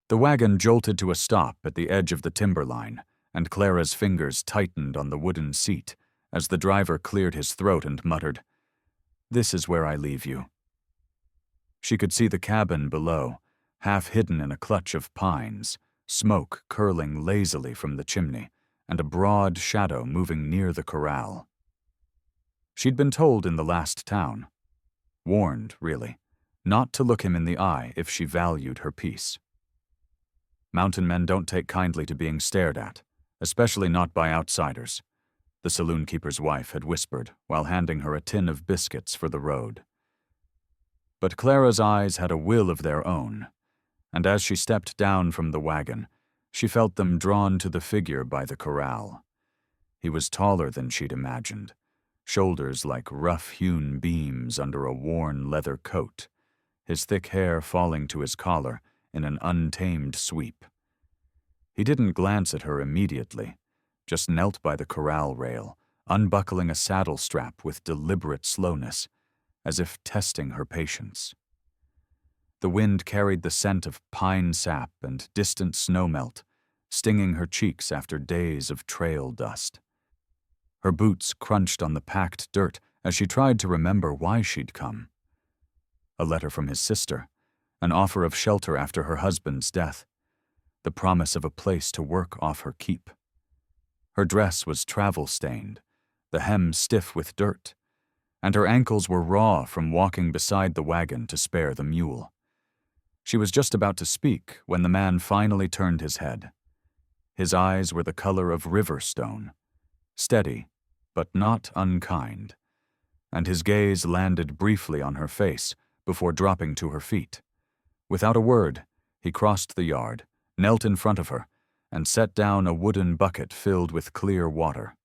The wagon jolted to a stop at the edge of the timberline, and Clara's fingers tightened on the wooden seat as the driver cleared his throat and muttered, "This is where I leave you." She could see the cabin below, half hidden in a clutch of pines, smoke curling lazily from the chimney, and a broad shadow moving near the corral. She'd been told in the last town, warned, really, not to look him in the eye if she valued her peace. Mountain men don't take kindly to being stared at, especially not by outsiders, the saloon keeper's wife had whispered while handing her a tin of biscuits for the road. But Clara's eyes had a will of their own, and as she stepped down from the wagon, she felt them drawn to the figure by the corral. He was taller than she'd imagined, shoulders like rough-hewn beams under a worn leather coat, his thick hair falling to his collar in an untamed sweep. He didn't glance at her immediately, just knelt by the corral rail, unbuckling a saddle strap with deliberate slowness, as if testing her patience. The wind carried the scent of pine sap and distant snowmelt, stinging her cheeks after days of trail dust. Her boots crunched on the packed dirt as she tried to remember why she'd come. A letter from his sister, an offer of shelter after her husband's death, the promise of a place to work off her keep. Her dress was travel-stained, the hem stiff with dirt, and her ankles were raw from walking beside the wagon to spare the mule. She was just about to speak when the man finally turned his head. His eyes were the color of river stone, steady, but not unkind, and his gaze landed briefly on her face before dropping to her feet. Without a word, he crossed the yard, knelt in front of her, and set down a wooden bucket filled with clear water.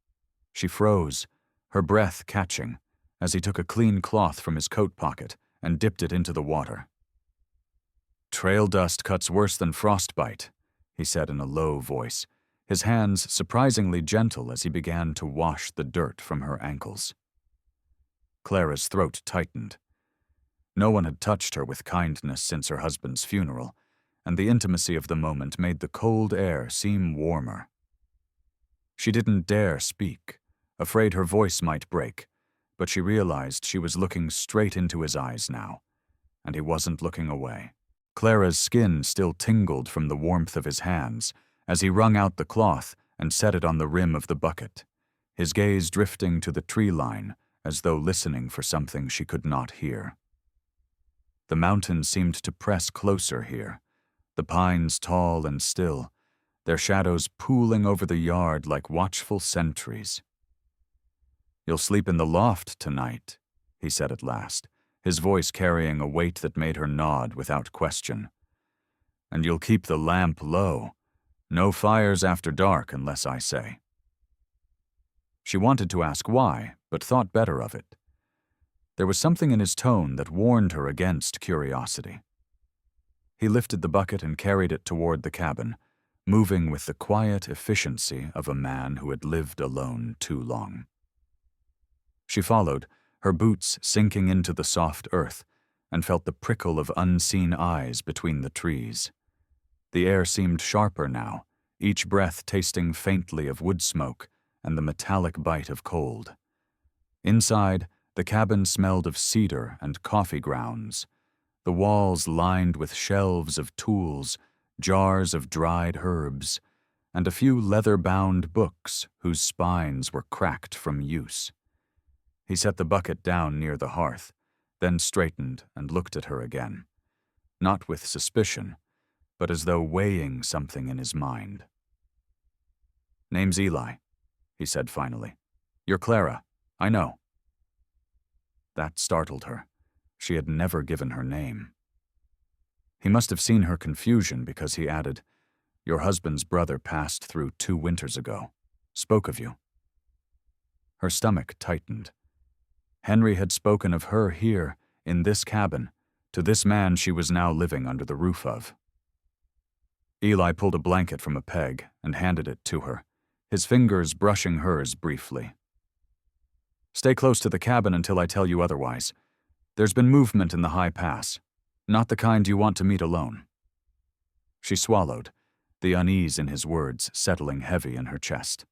She froze, her breath catching, as he took a clean cloth from his coat pocket and dipped it into the water. "Trail dust cuts worse than frostbite," he said in a low voice, his hands surprisingly gentle as he began to wash the dirt from her ankles. Clara's throat tightened. No one had touched her with kindness since her husband's funeral, and the intimacy of the moment made the cold air seem warmer. She didn't dare speak, afraid her voice might break, but she realized she was looking straight into his eyes now, and he wasn't looking away. Clara's skin still tingled from the warmth of his hands as he wrung out the cloth and set it on the rim of the bucket, his gaze drifting to the tree line as though listening for something she could not hear. The mountains seemed to press closer here, the pines tall and still, their shadows pooling over the yard like watchful sentries. "You'll sleep in the loft tonight," he said at last, his voice carrying a weight that made her nod without question. "And you'll keep the lamp low. No fires after dark unless I say." She wanted to ask why, but thought better of it. There was something in his tone that warned her against curiosity. He lifted the bucket and carried it toward the cabin, moving with the quiet efficiency of a man who had lived alone too long. She followed, her boots sinking into the soft earth, and felt the prickle of unseen eyes between the trees. The air seemed sharper now, each breath tasting faintly of wood smoke and the metallic bite of cold. Inside, the cabin smelled of cedar and coffee grounds, the walls lined with shelves of tools, jars of dried herbs, and a few leather-bound books whose spines were cracked from use. He set the bucket down near the hearth, then straightened and looked at her again, not with suspicion, but as though weighing something in his mind. "Name's Eli," he said finally. "You're Clara, I know." That startled her. She had never given her name. He must have seen her confusion because he added, "Your husband's brother passed through 2 winters ago. Spoke of you." Her stomach tightened. Henry had spoken of her here, in this cabin, to this man she was now living under the roof of. Eli pulled a blanket from a peg and handed it to her, his fingers brushing hers briefly. "Stay close to the cabin until I tell you otherwise. There's been movement in the high pass, not the kind you want to meet alone." She swallowed, the unease in his words settling heavy in her chest.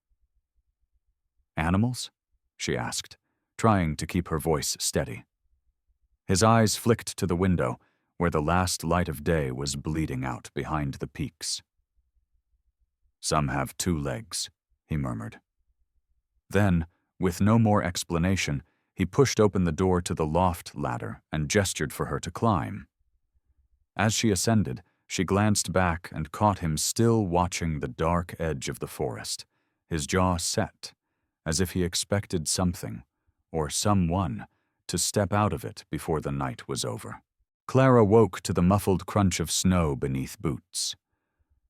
"Animals?" she asked, trying to keep her voice steady. His eyes flicked to the window, where the last light of day was bleeding out behind the peaks. "Some have 2 legs," he murmured. Then, with no more explanation, he pushed open the door to the loft ladder and gestured for her to climb. As she ascended, she glanced back and caught him still watching the dark edge of the forest, his jaw set, as if he expected something, or someone, to step out of it before the night was over. Clara woke to the muffled crunch of snow beneath boots.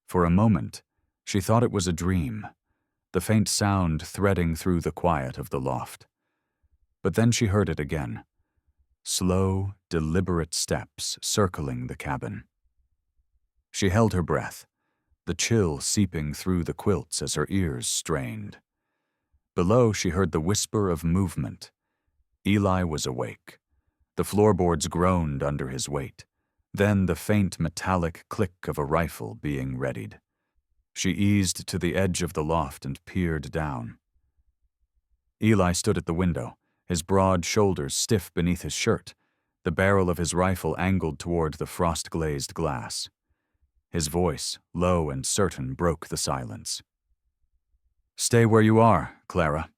For a moment, she thought it was a dream, the faint sound threading through the quiet of the loft. But then she heard it again. Slow, deliberate steps circling the cabin. She held her breath, the chill seeping through the quilts as her ears strained. Below, she heard the whisper of movement. Eli was awake. The floorboards groaned under his weight, then the faint metallic click of a rifle being readied. She eased to the edge of the loft and peered down. Eli stood at the window, his broad shoulders stiff beneath his shirt, the barrel of his rifle angled toward the frost-glazed glass. His voice, low and certain, broke the silence. "Stay where you are, Clara."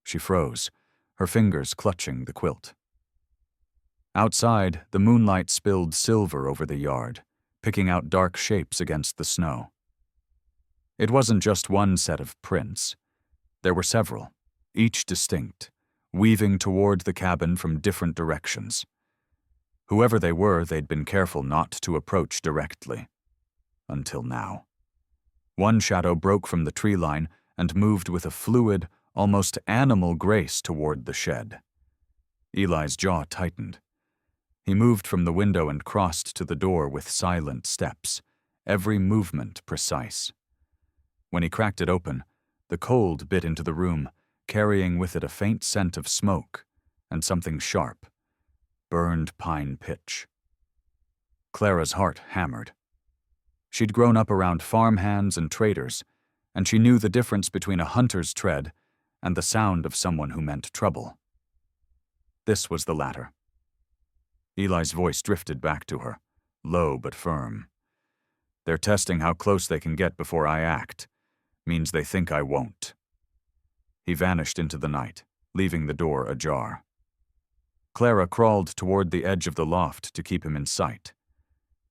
She froze, her fingers clutching the quilt. Outside, the moonlight spilled silver over the yard, picking out dark shapes against the snow. It wasn't just one set of prints. There were several, each distinct, weaving toward the cabin from different directions. Whoever they were, they'd been careful not to approach directly. Until now. One shadow broke from the tree line and moved with a fluid, almost animal grace toward the shed. Eli's jaw tightened. He moved from the window and crossed to the door with silent steps, every movement precise. When he cracked it open, the cold bit into the room, carrying with it a faint scent of smoke and something sharp, burned pine pitch. Clara's heart hammered. She'd grown up around farmhands and traders, and she knew the difference between a hunter's tread and the sound of someone who meant trouble. This was the latter. Eli's voice drifted back to her, low but firm. "They're testing how close they can get before I act. Means they think I won't." He vanished into the night, leaving the door ajar. Clara crawled toward the edge of the loft to keep him in sight.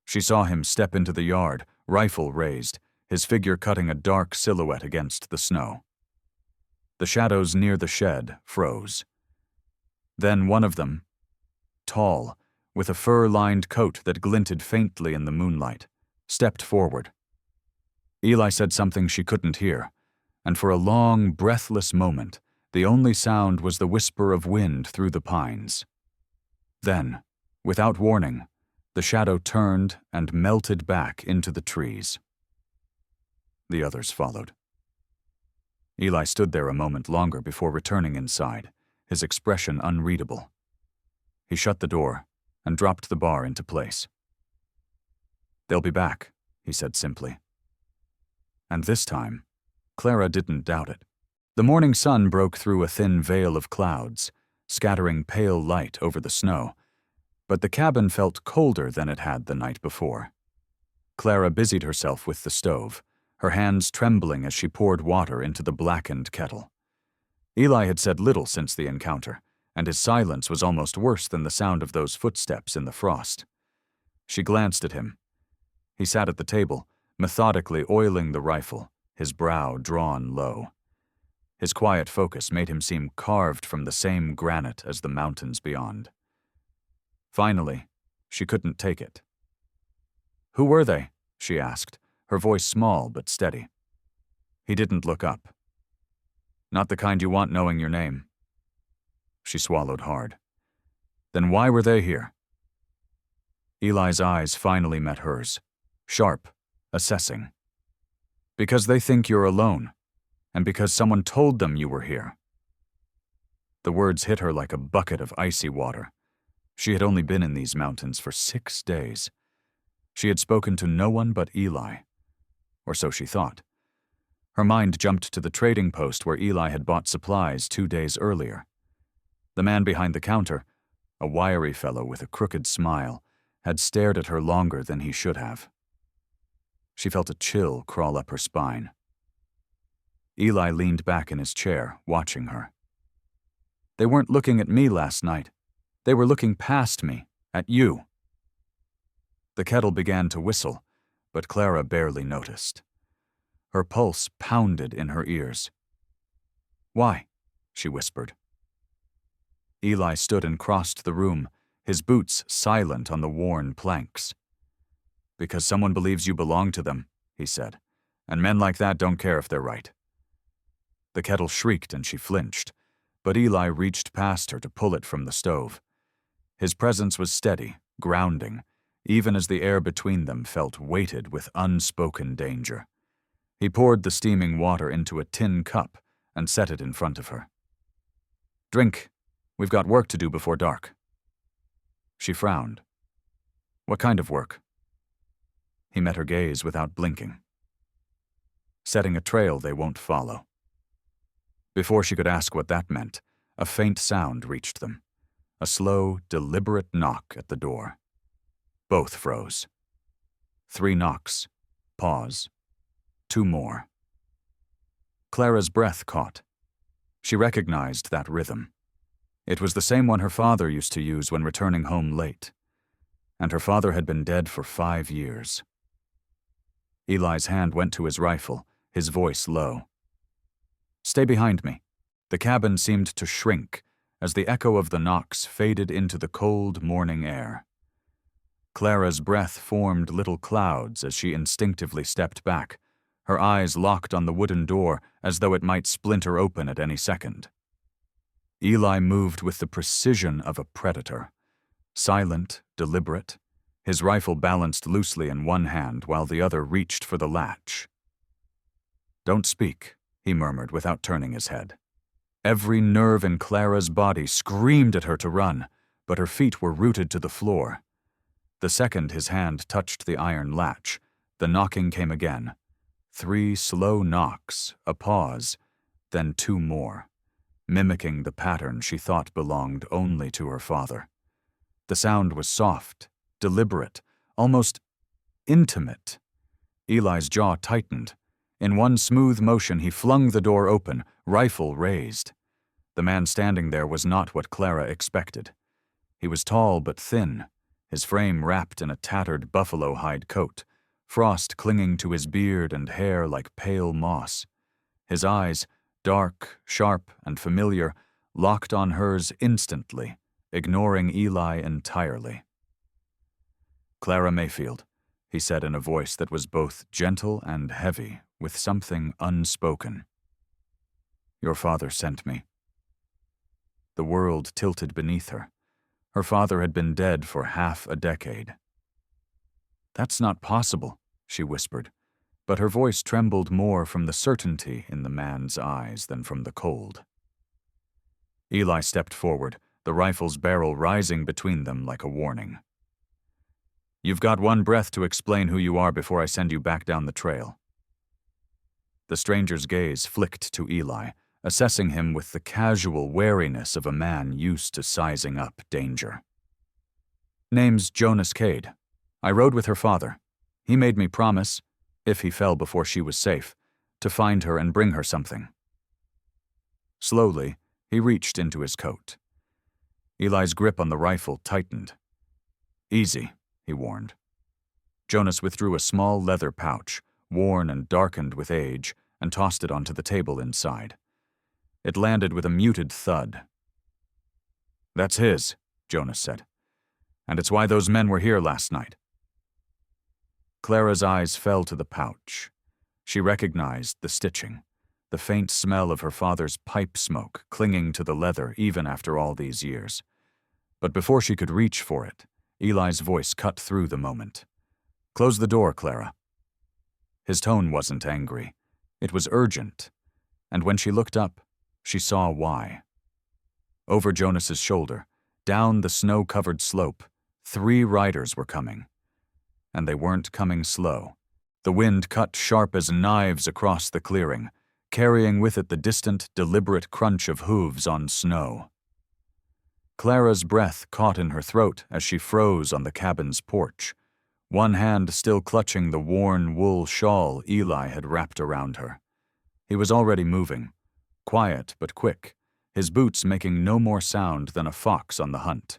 She saw him step into the yard, rifle raised, his figure cutting a dark silhouette against the snow. The shadows near the shed froze. Then one of them, tall, with a fur-lined coat that glinted faintly in the moonlight, stepped forward. Eli said something she couldn't hear, and for a long, breathless moment, the only sound was the whisper of wind through the pines. Then, without warning, the shadow turned and melted back into the trees. The others followed. Eli stood there a moment longer before returning inside, his expression unreadable. He shut the door and dropped the bar into place. "They'll be back," he said simply. And this time, Clara didn't doubt it. The morning sun broke through a thin veil of clouds, scattering pale light over the snow, but the cabin felt colder than it had the night before. Clara busied herself with the stove, her hands trembling as she poured water into the blackened kettle. Eli had said little since the encounter, and his silence was almost worse than the sound of those footsteps in the frost. She glanced at him. He sat at the table, methodically oiling the rifle, his brow drawn low. His quiet focus made him seem carved from the same granite as the mountains beyond. Finally, she couldn't take it. "Who were they?" she asked, her voice small but steady. He didn't look up. "Not the kind you want knowing your name." She swallowed hard. "Then why were they here?" Eli's eyes finally met hers, sharp, assessing. "Because they think you're alone, and because someone told them you were here." The words hit her like a bucket of icy water. She had only been in these mountains for 6 days. She had spoken to no one but Eli, or so she thought. Her mind jumped to the trading post where Eli had bought supplies 2 days earlier. The man behind the counter, a wiry fellow with a crooked smile, had stared at her longer than he should have. She felt a chill crawl up her spine. Eli leaned back in his chair, watching her. They weren't looking at me last night. They were looking past me, at you. The kettle began to whistle, but Clara barely noticed. Her pulse pounded in her ears. "Why?" she whispered. Eli stood and crossed the room, his boots silent on the worn planks. "Because someone believes you belong to them," he said, "and men like that don't care if they're right." The kettle shrieked and she flinched, but Eli reached past her to pull it from the stove. His presence was steady, grounding, even as the air between them felt weighted with unspoken danger. He poured the steaming water into a tin cup and set it in front of her. "Drink. We've got work to do before dark." She frowned. "What kind of work?" He met her gaze without blinking. "Setting a trail they won't follow." Before she could ask what that meant, a faint sound reached them. A slow, deliberate knock at the door. Both froze. 3 knocks. Pause. 2 more. Clara's breath caught. She recognized that rhythm. It was the same one her father used to use when returning home late. And her father had been dead for 5 years. Eli's hand went to his rifle, his voice low. "Stay behind me." The cabin seemed to shrink as the echo of the knocks faded into the cold morning air. Clara's breath formed little clouds as she instinctively stepped back, her eyes locked on the wooden door as though it might splinter open at any second. Eli moved with the precision of a predator. Silent, deliberate, his rifle balanced loosely in one hand while the other reached for the latch. "Don't speak," he murmured without turning his head. Every nerve in Clara's body screamed at her to run, but her feet were rooted to the floor. The second his hand touched the iron latch, the knocking came again. 3 slow knocks, a pause, then 2 more, mimicking the pattern she thought belonged only to her father. The sound was soft, deliberate, almost intimate. Eli's jaw tightened. In one smooth motion, he flung the door open, rifle raised. The man standing there was not what Clara expected. He was tall but thin, his frame wrapped in a tattered buffalo hide coat, frost clinging to his beard and hair like pale moss. His eyes, dark, sharp, and familiar, locked on hers instantly, ignoring Eli entirely. "Clara Mayfield," he said in a voice that was both gentle and heavy, with something unspoken. "Your father sent me." The world tilted beneath her. Her father had been dead for half a decade. "That's not possible," she whispered, but her voice trembled more from the certainty in the man's eyes than from the cold. Eli stepped forward, the rifle's barrel rising between them like a warning. "You've got one breath to explain who you are before I send you back down the trail." The stranger's gaze flicked to Eli, assessing him with the casual wariness of a man used to sizing up danger. "Name's Jonas Cade. I rode with her father. He made me promise, if he fell before she was safe, to find her and bring her something." Slowly, he reached into his coat. Eli's grip on the rifle tightened. "Easy," he warned. Jonas withdrew a small leather pouch, worn and darkened with age, and tossed it onto the table inside. It landed with a muted thud. "That's his," Jonas said. "And it's why those men were here last night." Clara's eyes fell to the pouch. She recognized the stitching, the faint smell of her father's pipe smoke clinging to the leather even after all these years. But before she could reach for it, Eli's voice cut through the moment. "Close the door, Clara." His tone wasn't angry. It was urgent, and when she looked up, she saw why. Over Jonas's shoulder, down the snow-covered slope, 3 riders were coming. and they weren't coming slow. The wind cut sharp as knives across the clearing, carrying with it the distant, deliberate crunch of hooves on snow. Clara's breath caught in her throat as she froze on the cabin's porch, one hand still clutching the worn wool shawl Eli had wrapped around her. He was already moving, quiet but quick, his boots making no more sound than a fox on the hunt.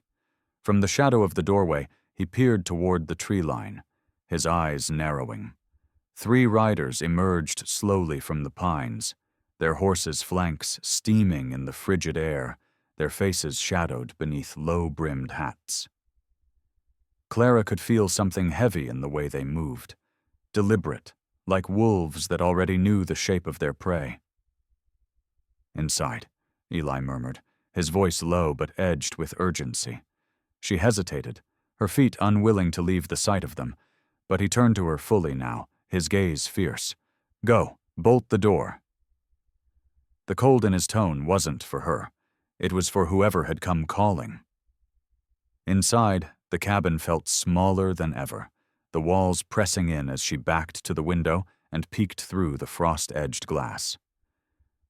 From the shadow of the doorway, he peered toward the tree line, his eyes narrowing. 3 riders emerged slowly from the pines, their horses' flanks steaming in the frigid air, their faces shadowed beneath low-brimmed hats. Clara could feel something heavy in the way they moved, deliberate, like wolves that already knew the shape of their prey. "Inside," Eli murmured, his voice low but edged with urgency. She hesitated, her feet unwilling to leave the sight of them, but he turned to her fully now, his gaze fierce. "Go, bolt the door." The cold in his tone wasn't for her. It was for whoever had come calling. Inside, the cabin felt smaller than ever, the walls pressing in as she backed to the window and peeked through the frost-edged glass.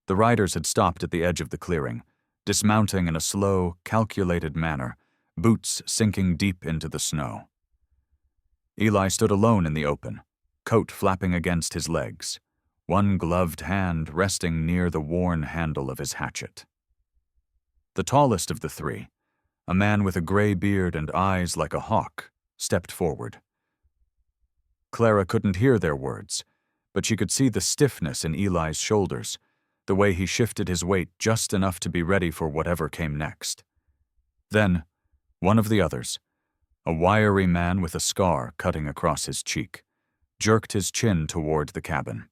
The riders had stopped at the edge of the clearing, dismounting in a slow, calculated manner, boots sinking deep into the snow. Eli stood alone in the open, coat flapping against his legs, one gloved hand resting near the worn handle of his hatchet. The tallest of the 3, a man with a gray beard and eyes like a hawk, stepped forward. Clara couldn't hear their words, but she could see the stiffness in Eli's shoulders, the way he shifted his weight just enough to be ready for whatever came next. Then, one of the others, a wiry man with a scar cutting across his cheek, jerked his chin toward the cabin.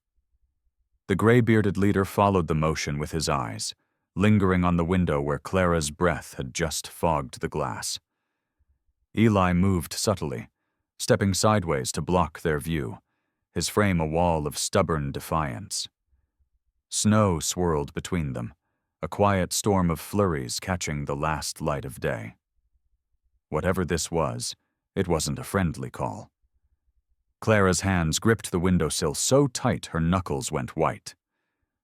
The gray-bearded leader followed the motion with his eyes, lingering on the window where Clara's breath had just fogged the glass. Eli moved subtly, stepping sideways to block their view, his frame a wall of stubborn defiance. Snow swirled between them, a quiet storm of flurries catching the last light of day. Whatever this was, it wasn't a friendly call. Clara's hands gripped the windowsill so tight her knuckles went white.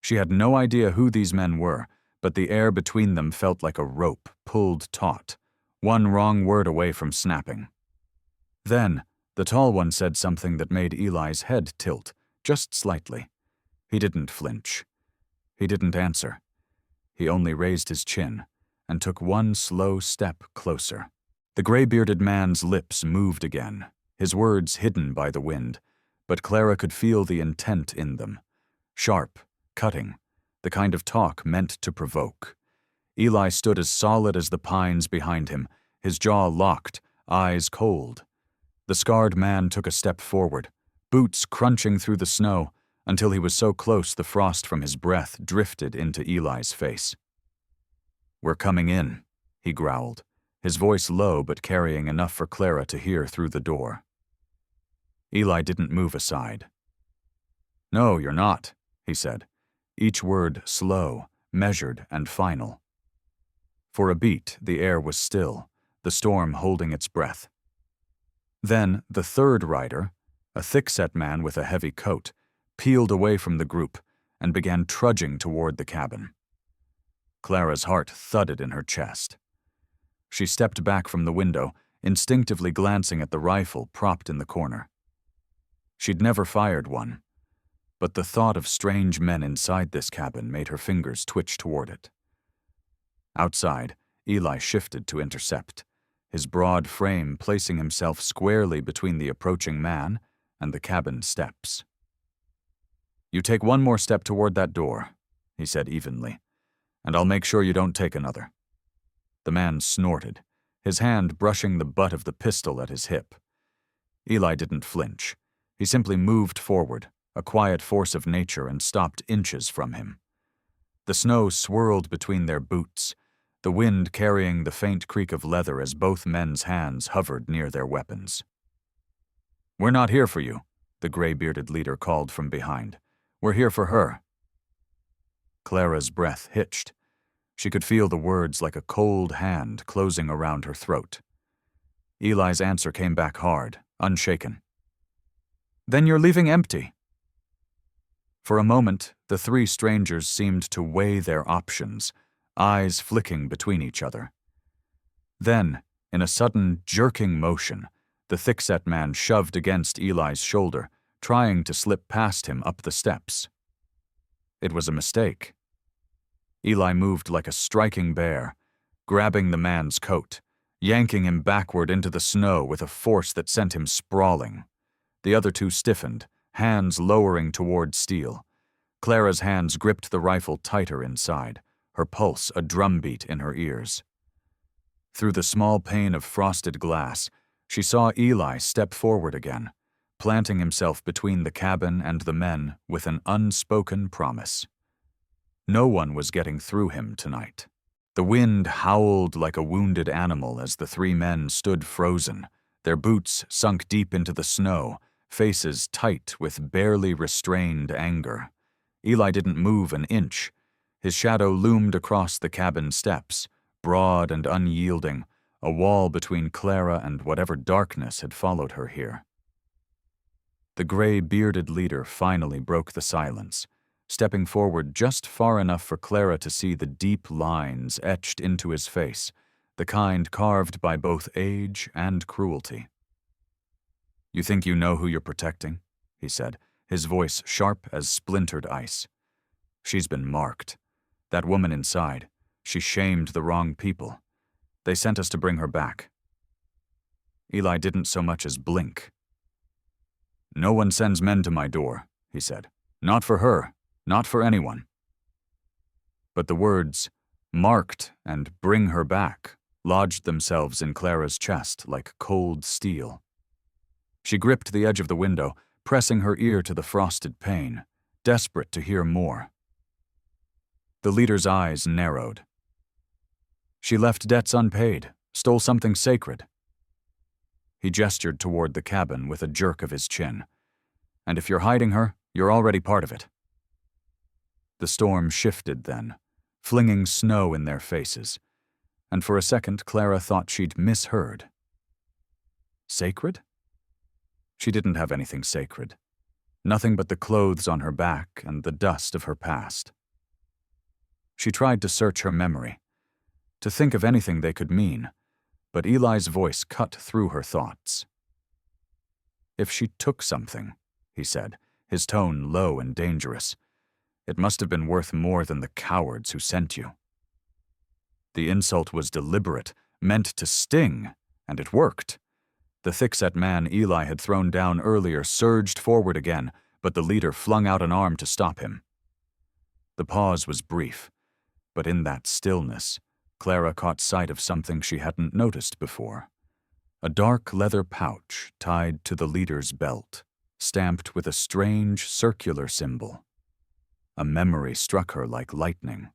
She had no idea who these men were, but the air between them felt like a rope pulled taut, one wrong word away from snapping. Then, the tall one said something that made Eli's head tilt, just slightly. He didn't flinch. He didn't answer. He only raised his chin and took one slow step closer. The gray-bearded man's lips moved again, his words hidden by the wind, but Clara could feel the intent in them. Sharp, cutting, the kind of talk meant to provoke. Eli stood as solid as the pines behind him, his jaw locked, eyes cold. The scarred man took a step forward, boots crunching through the snow, until he was so close the frost from his breath drifted into Eli's face. "We're coming in," he growled, his voice low but carrying enough for Clara to hear through the door. Eli didn't move aside. "No, you're not," he said, each word slow, measured, and final. For a beat, the air was still, the storm holding its breath. Then the 3rd rider, a thick-set man with a heavy coat, peeled away from the group and began trudging toward the cabin. Clara's heart thudded in her chest. She stepped back from the window, instinctively glancing at the rifle propped in the corner. She'd never fired one, but the thought of strange men inside this cabin made her fingers twitch toward it. Outside, Eli shifted to intercept, his broad frame placing himself squarely between the approaching man and the cabin steps. "You take one more step toward that door," he said evenly, "and I'll make sure you don't take another." The man snorted, his hand brushing the butt of the pistol at his hip. Eli didn't flinch. He simply moved forward, a quiet force of nature, and stopped inches from him. The snow swirled between their boots, the wind carrying the faint creak of leather as both men's hands hovered near their weapons. "We're not here for you," the gray-bearded leader called from behind. "We're here for her." Clara's breath hitched. She could feel the words like a cold hand closing around her throat. Eli's answer came back hard, unshaken. Then you're leaving empty. For a moment, the three strangers seemed to weigh their options, eyes flicking between each other. Then, in a sudden, jerking motion, the thick-set man shoved against Eli's shoulder, trying to slip past him up the steps. It was a mistake. Eli moved like a striking bear, grabbing the man's coat, yanking him backward into the snow with a force that sent him sprawling. The other two stiffened, hands lowering toward steel. Clara's hands gripped the rifle tighter inside, her pulse a drumbeat in her ears. Through the small pane of frosted glass, she saw Eli step forward again, planting himself between the cabin and the men with an unspoken promise. No one was getting through him tonight. The wind howled like a wounded animal as the three men stood frozen, their boots sunk deep into the snow, faces tight with barely restrained anger. Eli didn't move an inch. His shadow loomed across the cabin steps, broad and unyielding, a wall between Clara and whatever darkness had followed her here. The gray-bearded leader finally broke the silence, stepping forward just far enough for Clara to see the deep lines etched into his face, the kind carved by both age and cruelty. "You think you know who you're protecting?" he said, his voice sharp as splintered ice. "She's been marked. That woman inside, she shamed the wrong people. They sent us to bring her back." Eli didn't so much as blink. "No one sends men to my door," he said. "Not for her, not for anyone." But the words, "marked" and "bring her back," lodged themselves in Clara's chest like cold steel. She gripped the edge of the window, pressing her ear to the frosted pane, desperate to hear more. The leader's eyes narrowed. "She left debts unpaid, stole something sacred." He gestured toward the cabin with a jerk of his chin. "And if you're hiding her, you're already part of it." The storm shifted then, flinging snow in their faces, and for a second Clara thought she'd misheard. Sacred? She didn't have anything sacred. Nothing but the clothes on her back and the dust of her past. She tried to search her memory, to think of anything they could mean, but Eli's voice cut through her thoughts. "If she took something," he said, his tone low and dangerous, "it must have been worth more than the cowards who sent you." The insult was deliberate, meant to sting, and it worked. The thick-set man Eli had thrown down earlier surged forward again, but the leader flung out an arm to stop him. The pause was brief, but in that stillness, Clara caught sight of something she hadn't noticed before. A dark leather pouch tied to the leader's belt, stamped with a strange circular symbol. A memory struck her like lightning.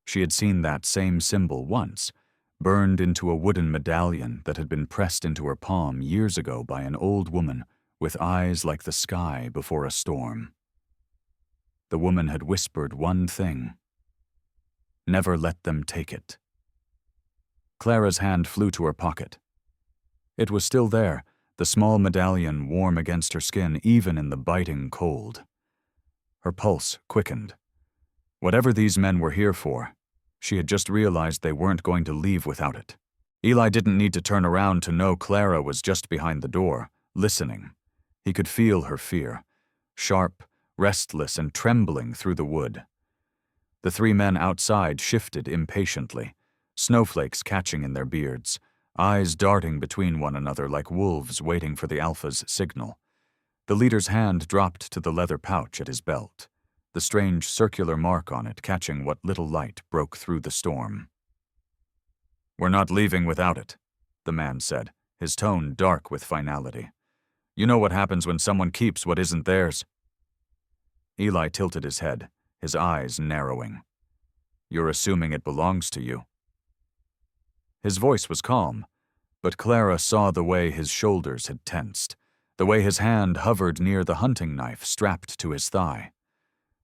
She had seen that same symbol once, burned into a wooden medallion that had been pressed into her palm years ago by an old woman with eyes like the sky before a storm. The woman had whispered one thing: "Never let them take it." Clara's hand flew to her pocket. It was still there, the small medallion warm against her skin even in the biting cold. Her pulse quickened. Whatever these men were here for, she had just realized they weren't going to leave without it. Eli didn't need to turn around to know Clara was just behind the door, listening. He could feel her fear, sharp, restless, and trembling through the wood. The three men outside shifted impatiently, snowflakes catching in their beards, eyes darting between one another like wolves waiting for the Alpha's signal. The leader's hand dropped to the leather pouch at his belt, the strange circular mark on it catching what little light broke through the storm. "We're not leaving without it," the man said, his tone dark with finality. "You know what happens when someone keeps what isn't theirs." Eli tilted his head, his eyes narrowing. "You're assuming it belongs to you." His voice was calm, but Clara saw the way his shoulders had tensed, the way his hand hovered near the hunting knife strapped to his thigh.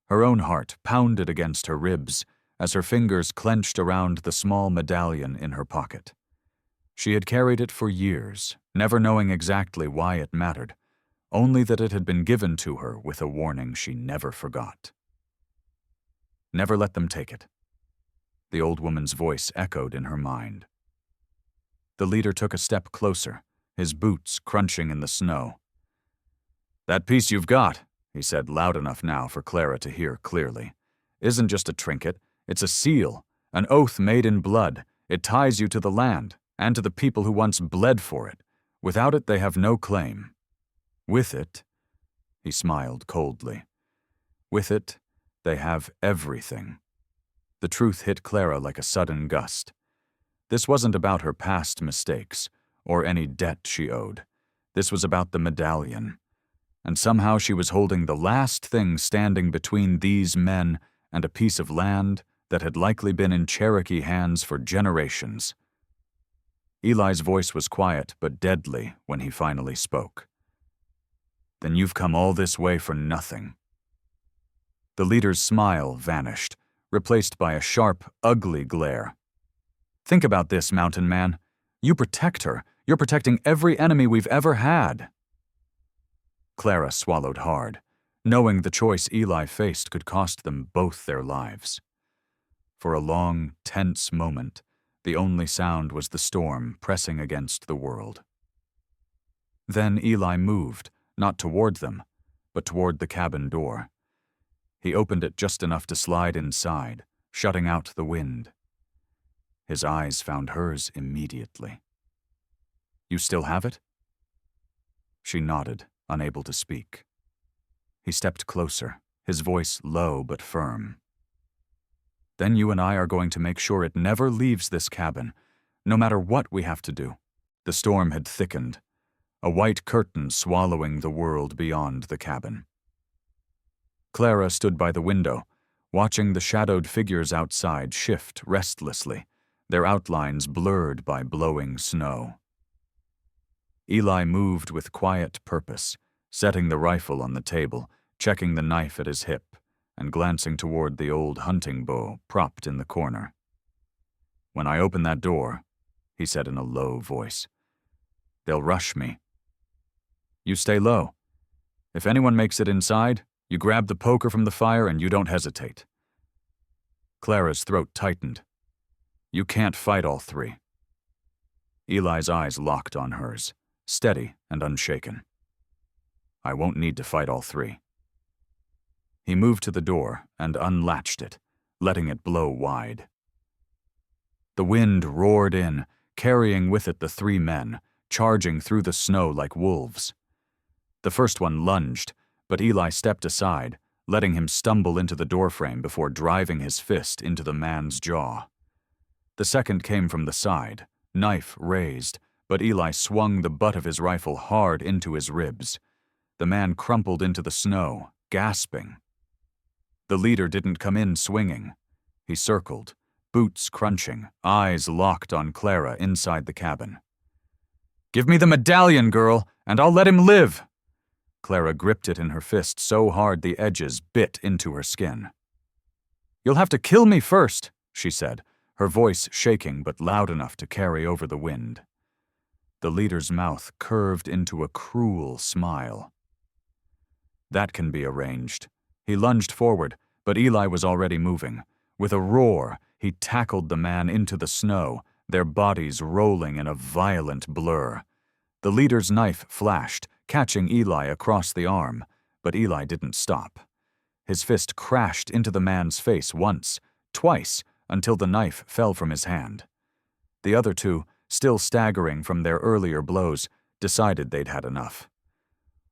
Her own heart pounded against her ribs as her fingers clenched around the small medallion in her pocket. She had carried it for years, never knowing exactly why it mattered, only that it had been given to her with a warning she never forgot. Never let them take it. The old woman's voice echoed in her mind. The leader took a step closer, his boots crunching in the snow. "That piece you've got," he said loud enough now for Clara to hear clearly, "isn't just a trinket, it's a seal, an oath made in blood. It ties you to the land, and to the people who once bled for it. Without it, they have no claim. With it," he smiled coldly, "with it, they have everything." The truth hit Clara like a sudden gust. This wasn't about her past mistakes, or any debt she owed. This was about the medallion. And somehow she was holding the last thing standing between these men and a piece of land that had likely been in Cherokee hands for generations. Eli's voice was quiet but deadly when he finally spoke. "Then you've come all this way for nothing." The leader's smile vanished, replaced by a sharp, ugly glare. "Think about this, Mountain Man. You protect her. You're protecting every enemy we've ever had." Clara swallowed hard, knowing the choice Eli faced could cost them both their lives. For a long, tense moment, the only sound was the storm pressing against the world. Then Eli moved, not toward them, but toward the cabin door. He opened it just enough to slide inside, shutting out the wind. His eyes found hers immediately. "You still have it?" She nodded, unable to speak. He stepped closer, his voice low but firm. "Then you and I are going to make sure it never leaves this cabin, no matter what we have to do." The storm had thickened, a white curtain swallowing the world beyond the cabin. Clara stood by the window, watching the shadowed figures outside shift restlessly, their outlines blurred by blowing snow. Eli moved with quiet purpose, setting the rifle on the table, checking the knife at his hip, and glancing toward the old hunting bow propped in the corner. "When I open that door," he said in a low voice, "they'll rush me. You stay low. If anyone makes it inside, you grab the poker from the fire and you don't hesitate." Clara's throat tightened. "You can't fight all three." Eli's eyes locked on hers, steady and unshaken. "I won't need to fight all three." He moved to the door and unlatched it, letting it blow wide. The wind roared in, carrying with it the three men, charging through the snow like wolves. The first one lunged, but Eli stepped aside, letting him stumble into the doorframe before driving his fist into the man's jaw. The second came from the side, knife raised, but Eli swung the butt of his rifle hard into his ribs. The man crumpled into the snow, gasping. The leader didn't come in swinging. He circled, boots crunching, eyes locked on Clara inside the cabin. "Give me the medallion, girl, and I'll let him live!" Clara gripped it in her fist so hard the edges bit into her skin. "You'll have to kill me first," she said, her voice shaking but loud enough to carry over the wind. The leader's mouth curved into a cruel smile. "That can be arranged." He lunged forward, but Eli was already moving. With a roar, he tackled the man into the snow, their bodies rolling in a violent blur. The leader's knife flashed, catching Eli across the arm, but Eli didn't stop. His fist crashed into the man's face once, twice, until the knife fell from his hand. The other two, still staggering from their earlier blows, decided they'd had enough.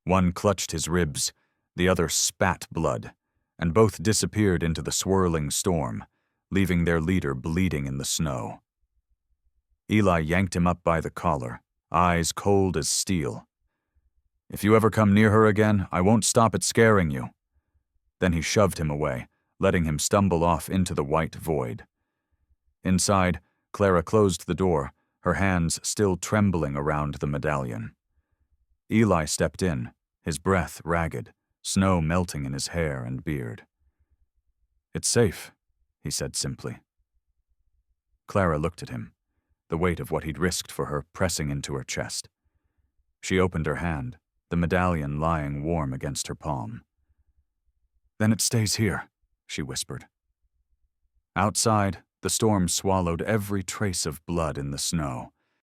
One clutched his ribs, the other spat blood, and both disappeared into the swirling storm, leaving their leader bleeding in the snow. Eli yanked him up by the collar, eyes cold as steel. "If you ever come near her again, I won't stop at scaring you." Then he shoved him away, letting him stumble off into the white void. Inside, Clara closed the door, her hands still trembling around the medallion. Eli stepped in, his breath ragged, snow melting in his hair and beard. "It's safe," he said simply. Clara looked at him, the weight of what he'd risked for her pressing into her chest. She opened her hand, the medallion lying warm against her palm. "Then it stays here," she whispered. Outside, the storm swallowed every trace of blood in the snow,